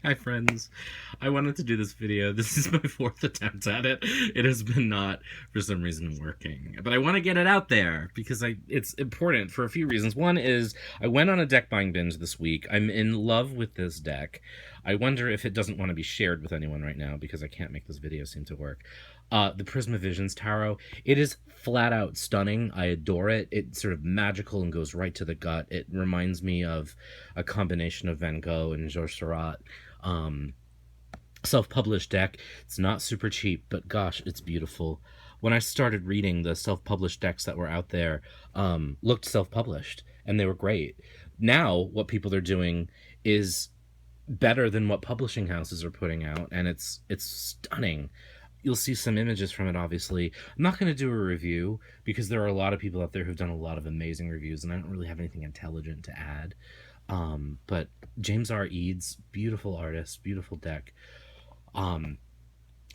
Hi friends, I wanted to do this video. This is my fourth attempt at it. It has been not, for some reason, working. But I want to get it out there because it's important for a few reasons. One is I went on a deck buying binge this week. I'm in love with this deck. I wonder if it doesn't want to be shared with anyone right now because I can't make this video seem to work. The Prisma Vision Tarot. It is flat out stunning. I adore it. It's sort of magical and goes right to the gut. It reminds me of a combination of Van Gogh and Georges Seurat. Self-published deck. It's not super cheap, but gosh, it's beautiful. When I started reading, the self-published decks that were out there looked self-published, and they were great. Now, what people are doing is better than what publishing houses are putting out, and it's stunning. You'll see some images from it, obviously. I'm not going to do a review because there are a lot of people out there who've done a lot of amazing reviews, and I don't really have anything intelligent to add. But James R. Eads, beautiful artist, beautiful deck.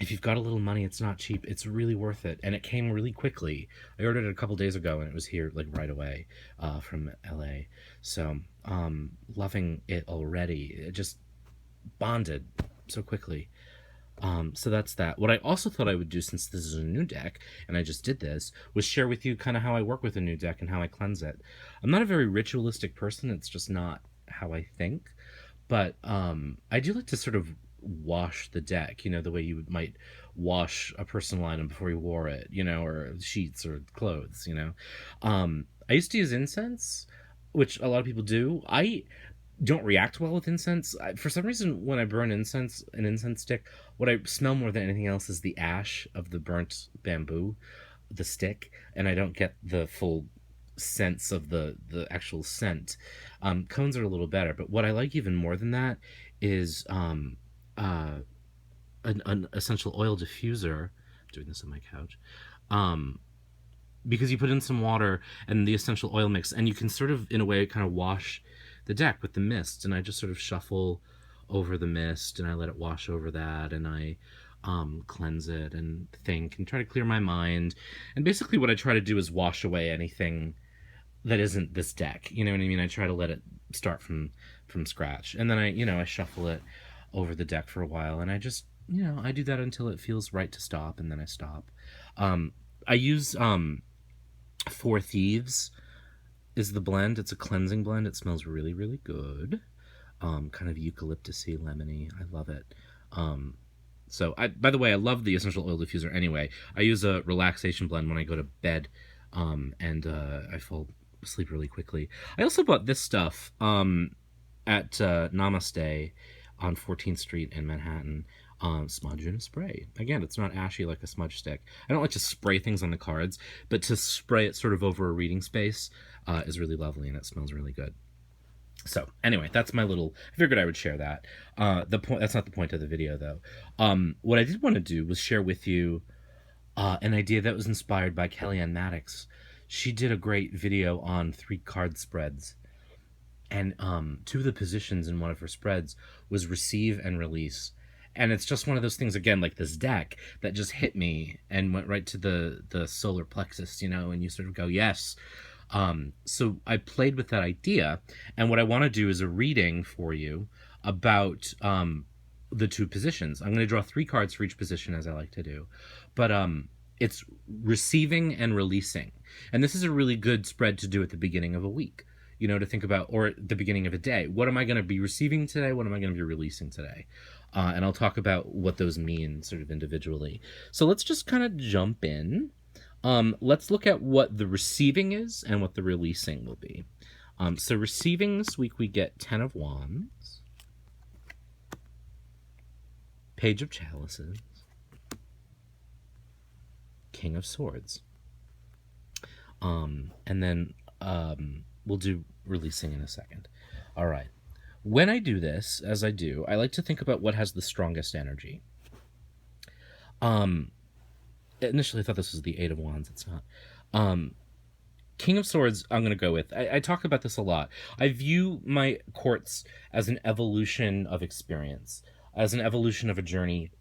If you've got a little money, it's not cheap. It's really worth it, and it came really quickly. I ordered it a couple days ago, and it was here like right away from LA. So, loving it already. It just bonded so quickly. So that's that. What I also thought I would do, since this is a new deck, and I just did this, was share with you kind of how I work with a new deck and how I cleanse it. I'm not a very ritualistic person. It's just not how I think. But I do like to sort of wash the deck, you know, the way you might wash a personal item before you wore it, you know, or sheets or clothes, you know. I used to use incense, which a lot of people do. I don't react well with incense. For some reason, when I burn incense, an incense stick, what I smell more than anything else is the ash of the burnt bamboo, the stick, and I don't get the full sense of the actual scent. Cones are a little better, but what I like even more than that is an essential oil diffuser. I'm doing this on my couch. Because you put in some water and the essential oil mix, and you can sort of, in a way, kind of wash the deck with the mist. And I just sort of shuffle over the mist, and I let it wash over that, and I cleanse it and think and try to clear my mind. And basically what I try to do is wash away anything that isn't this deck. You know what I mean? I try to let it start from scratch. And then I shuffle it over the deck for a while, and I just, I do that until it feels right to stop, and then I stop. I use Four Thieves is the blend. It's a cleansing blend. It smells really, really good. Kind of eucalyptusy, lemony. I love it. By the way, I love the essential oil diffuser anyway. I use a relaxation blend when I go to bed, and I fall asleep really quickly. I also bought this stuff at Namaste on 14th Street in Manhattan. Smudge and a spray. Again, it's not ashy like a smudge stick. I don't like to spray things on the cards, but to spray it sort of over a reading space is really lovely, and it smells really good. So anyway, that's my little, I figured I would share that. That's not the point of the video, though. What I did want to do was share with you an idea that was inspired by Kelly-Ann Maddox. She did a great video on 3 card spreads, and 2 of the positions in one of her spreads was receive and release. And it's just one of those things, again, like this deck, that just hit me and went right to the solar plexus, and you sort of go, yes. So I played with that idea, and what I want to do is a reading for you about the 2 positions. I'm going to draw 3 cards for each position, as I like to do. But it's receiving and releasing. And this is a really good spread to do at the beginning of a week, to think about, or at the beginning of a day. What am I going to be receiving today? What am I going to be releasing today? And I'll talk about what those mean sort of individually. So let's just kind of jump in. Let's look at what the receiving is and what the releasing will be. So receiving this week, we get 10 of Wands, Page of Chalices, King of Swords. And then we'll do releasing in a second. All right. When I do this, as I do, I like to think about what has the strongest energy. Initially I thought this was the 8 of Wands. It's not. King of Swords, I'm going to go with. I talk about this a lot. I view my courts as an evolution of experience, as an evolution of a journey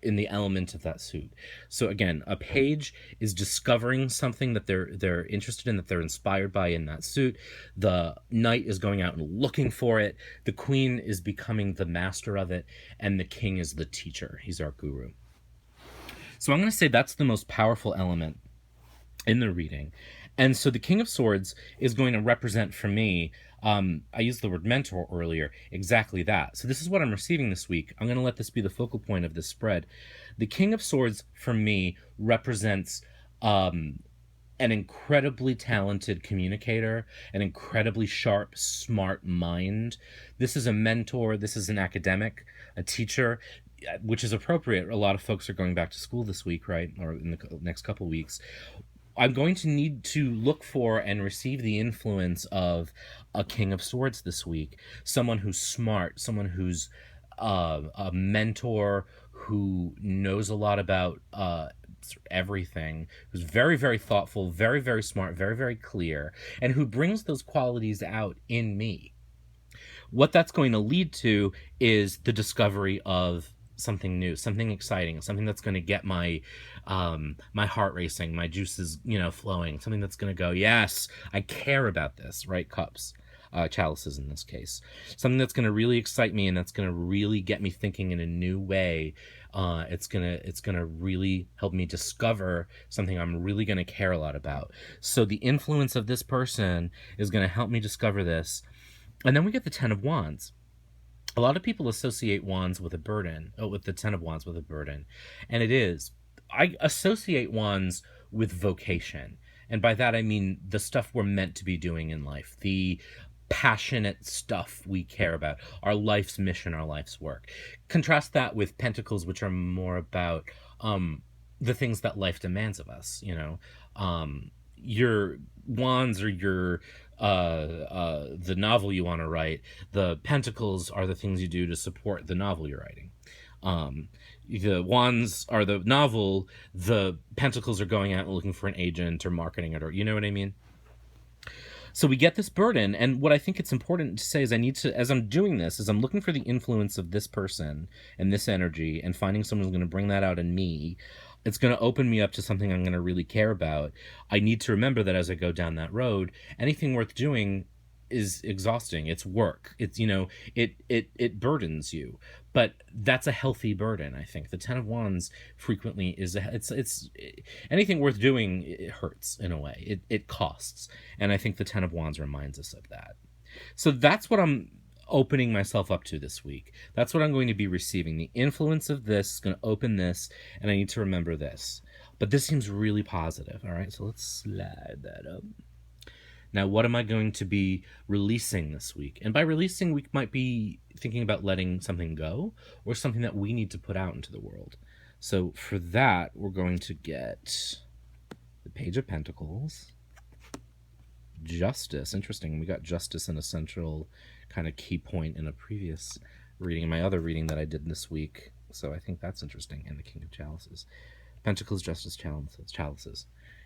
in the element of that suit. So again, a page is discovering something that they're interested in, that they're inspired by in that suit. The knight is going out and looking for it. The queen is becoming the master of it, and the king is the teacher. He's our guru. So I'm going to say that's the most powerful element in the reading. And so the King of Swords is going to represent for me, I used the word mentor earlier, exactly that. So this is what I'm receiving this week. I'm going to let this be the focal point of this spread. The King of Swords for me represents an incredibly talented communicator, an incredibly sharp, smart mind. This is a mentor. This is an academic, a teacher, which is appropriate. A lot of folks are going back to school this week, right? Or in the next couple weeks. I'm going to need to look for and receive the influence of a King of Swords this week. Someone who's smart, someone who's a mentor, who knows a lot about everything, who's very, very thoughtful, very, very smart, very, very clear, and who brings those qualities out in me. What that's going to lead to is the discovery of something new, something exciting, something that's going to get my my heart racing, my juices, flowing, something that's going to go, yes, I care about this, right? Cups, chalices in this case, something that's going to really excite me, and that's going to really get me thinking in a new way. It's gonna really help me discover something I'm really going to care a lot about. So the influence of this person is going to help me discover this. And then we get the Ten of Wands. A lot of people associate wands with a burden, with the Ten of Wands with a burden. And it is. I associate wands with vocation. And by that, I mean the stuff we're meant to be doing in life, the passionate stuff we care about, our life's mission, our life's work. Contrast that with Pentacles, which are more about the things that life demands of us. Your wands are your the novel you want to write. The Pentacles are the things you do to support the novel you're writing. The wands are the novel. The Pentacles are going out and looking for an agent or marketing it, or you know what I mean? So we get this burden, and what I think it's important to say is I need to, as I'm doing this, as I'm looking for the influence of this person and this energy and finding someone who's going to bring that out in me, it's going to open me up to something I'm going to really care about. I need to remember that as I go down that road, anything worth doing is exhausting. It's work. It's, it burdens you, but that's a healthy burden. I think the Ten of Wands frequently is anything worth doing. It hurts in a way. It costs. And I think the Ten of Wands reminds us of that. So that's what I'm opening myself up to this week. That's what I'm going to be receiving. The influence of this is going to open this, and I need to remember this. But this seems really positive. All right, so let's slide that up. Now, what am I going to be releasing this week? And by releasing, we might be thinking about letting something go or something that we need to put out into the world. So for that, we're going to get the Page of Pentacles, Justice. Interesting. We got Justice an essential kind of key point in a previous reading, my other reading that I did this week. So I think that's interesting. And the King of Chalices. Pentacles, Justice, Chalices.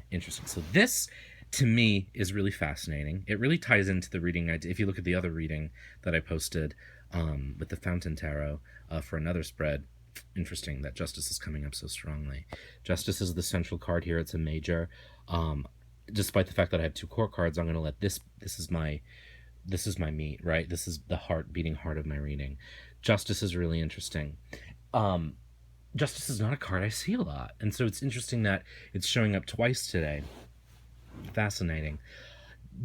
Interesting. So this, to me, is really fascinating. It really ties into the reading I did. If you look at the other reading that I posted with the Fountain Tarot for another spread, interesting that Justice is coming up so strongly. Justice is the central card here. It's a major. Despite the fact that I have two court cards, I'm going to let this is my meat, right? This is the beating heart of my reading. Justice is really interesting. Justice is not a card I see a lot, and so it's interesting that it's showing up twice today. Fascinating.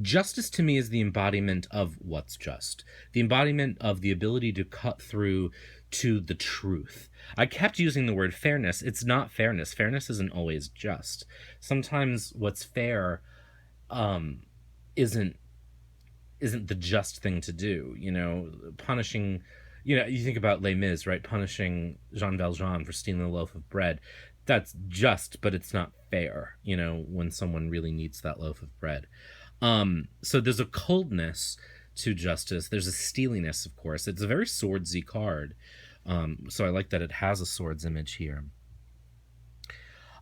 Justice to me is the embodiment of what's just, the embodiment of the ability to cut through to the truth. I kept using the word fairness. It's not fairness. Fairness isn't always just. Sometimes what's fair isn't the just thing to do. Punishing, you think about Les Mis, right? Punishing Jean Valjean for stealing a loaf of bread. That's just, but it's not fair, when someone really needs that loaf of bread. So there's a coldness to justice. There's a steeliness, of course. It's a very swordsy card. So I like that it has a swords image here.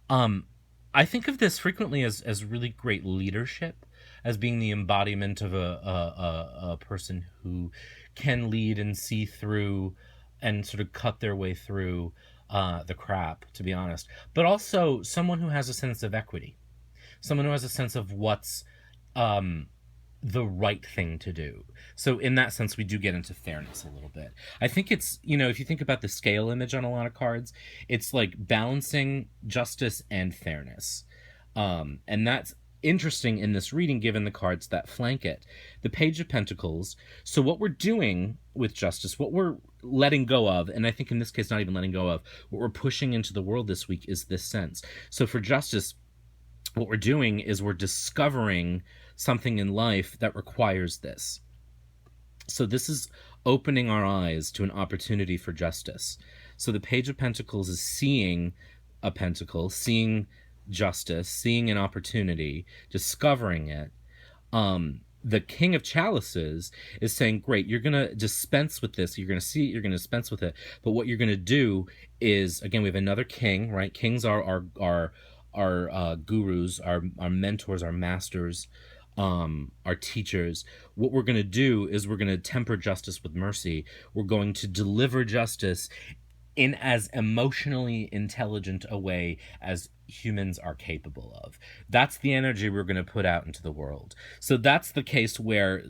I think of this frequently as really great leadership, as being the embodiment of a person who can lead and see through and sort of cut their way through the crap, to be honest, but also someone who has a sense of equity, someone who has a sense of what's um, the right thing to do. So in that sense, we do get into fairness a little bit. I think it's, if you think about the scale image on a lot of cards, it's like balancing justice and fairness. And that's interesting in this reading given the cards that flank it. The Page of Pentacles. So what we're doing with justice, what we're letting go of, and I think in this case not even letting go of, what we're pushing into the world this week is this sense. So for justice, what we're doing is we're discovering something in life that requires this. So this is opening our eyes to an opportunity for justice. So the Page of Pentacles is seeing a pentacle, seeing justice, seeing an opportunity, discovering it. The King of Chalices is saying, great, you're going to dispense with this. You're going to see it, you're going to dispense with it. But what you're going to do is, again, we have another king, right? Kings are our gurus, our mentors, our masters, our teachers. What we're going to do is we're going to temper justice with mercy. We're going to deliver justice in as emotionally intelligent a way as humans are capable of. That's the energy we're going to put out into the world. So that's the case where,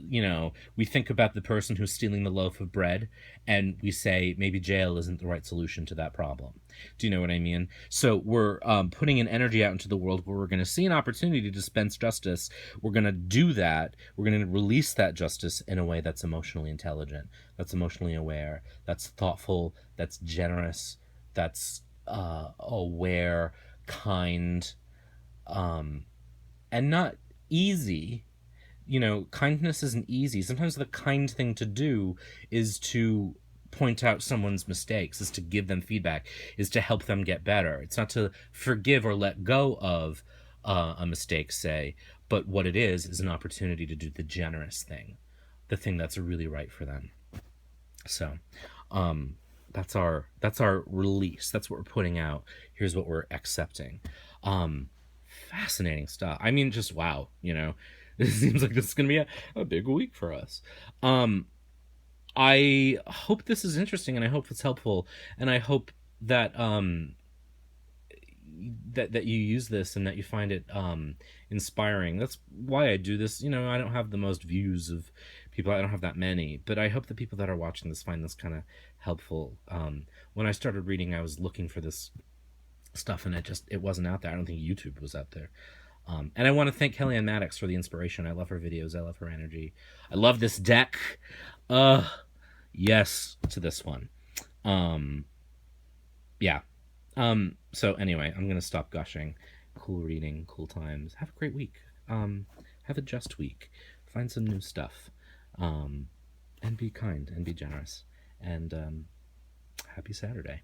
we think about the person who's stealing the loaf of bread and we say maybe jail isn't the right solution to that problem. Do you know what I mean? So we're putting an energy out into the world where we're going to see an opportunity to dispense justice. We're going to do that. We're going to release that justice in a way that's emotionally intelligent, that's emotionally aware, that's thoughtful, that's generous, that's aware, kind, and not easy. Kindness isn't easy. Sometimes the kind thing to do is to point out someone's mistakes, is to give them feedback, is to help them get better. It's not to forgive or let go of a mistake, say, but what it is an opportunity to do the generous thing, the thing that's really right for them. So that's our release. That's what we're putting out. Here's what we're accepting. Fascinating stuff. I mean, just wow, it seems like this is gonna be a big week for us. I hope this is interesting, and I hope it's helpful, and I hope that that you use this and that you find it inspiring. That's why I do this. I don't have the most views of people. I don't have that many, but I hope the people that are watching this find this kind of helpful. When I started reading, I was looking for this stuff and it wasn't out there. I don't think YouTube was out there. And I want to thank Kelly-Ann Maddox for the inspiration. I love her videos. I love her energy. I love this deck. Yes to this one. Yeah. So anyway, I'm going to stop gushing. Cool reading, cool times. Have a great week. Have a just week. Find some new stuff. And be kind and be generous. And happy Saturday.